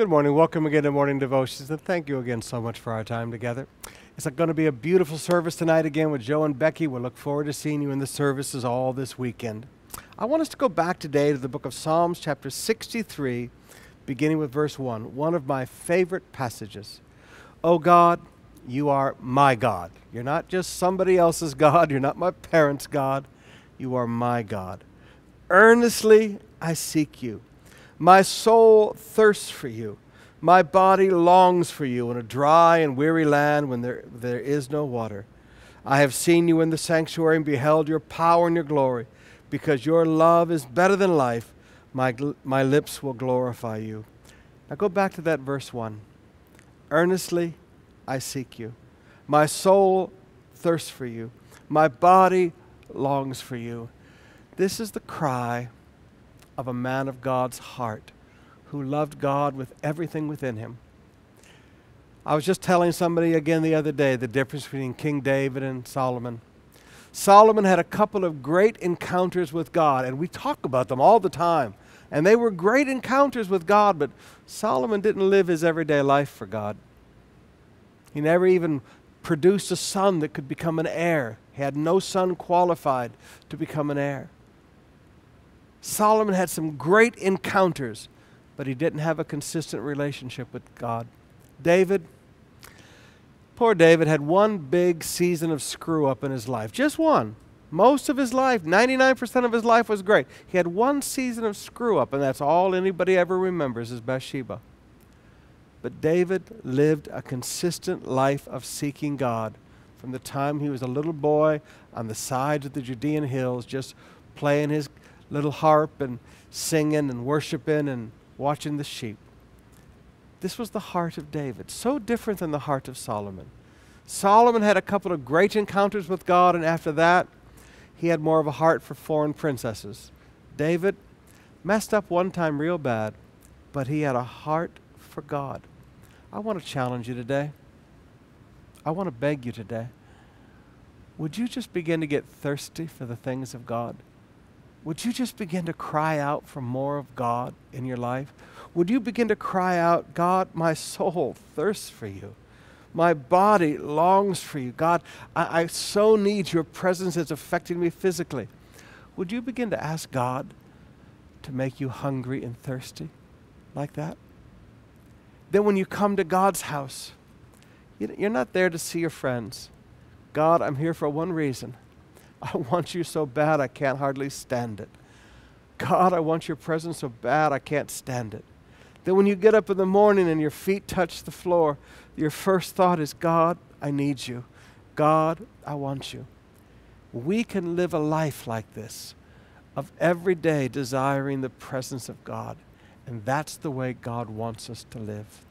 Good morning. Welcome again to Morning Devotions, and thank you again so much for our time together. It's going to be a beautiful service tonight again with Joe and Becky. We'll look forward to seeing you in the services all this weekend. I want us to go back today to the book of Psalms, chapter 63, beginning with verse 1, one of my favorite passages. Oh God, you are my God. You're not just somebody else's God. You're not my parents' God. You are my God. Earnestly I seek you. My soul thirsts for you. My body longs for you in a dry and weary land when there is no water. I have seen you in the sanctuary and beheld your power and your glory. Because your love is better than life, my lips will glorify you. Now go back to that verse 1. Earnestly I seek you. My soul thirsts for you. My body longs for you. This is the cry of a man of God's heart who loved God with everything within him. I was just telling somebody again the other day the difference between King David and Solomon. Solomon had a couple of great encounters with God, and we talk about them all the time. And they were great encounters with God, but Solomon didn't live his everyday life for God. He never even produced a son that could become an heir. He had no son qualified to become an heir. Solomon had some great encounters, but he didn't have a consistent relationship with God. David, poor David, had one big season of screw-up in his life. Just one. Most of his life, 99% of his life was great. He had one season of screw-up, and that's all anybody ever remembers is Bathsheba. But David lived a consistent life of seeking God from the time he was a little boy on the sides of the Judean hills, just playing his little harp and singing and worshiping and watching the sheep. This was the heart of David, so different than the heart of Solomon. Solomon had a couple of great encounters with God, and after that, he had more of a heart for foreign princesses. David messed up one time real bad, but he had a heart for God. I want to challenge you today. I want to beg you today. Would you just begin to get thirsty for the things of God? Would you just begin to cry out for more of God in your life? Would you begin to cry out, God, my soul thirsts for you. My body longs for you. God, I so need your presence. It's affecting me physically. Would you begin to ask God to make you hungry and thirsty like that? Then when you come to God's house, you're not there to see your friends. God, I'm here for one reason. I want you so bad I can't hardly stand it. God, I want your presence so bad I can't stand it. Then when you get up in the morning and your feet touch the floor, your first thought is, God, I need you. God, I want you. We can live a life like this, of every day desiring the presence of God. And that's the way God wants us to live.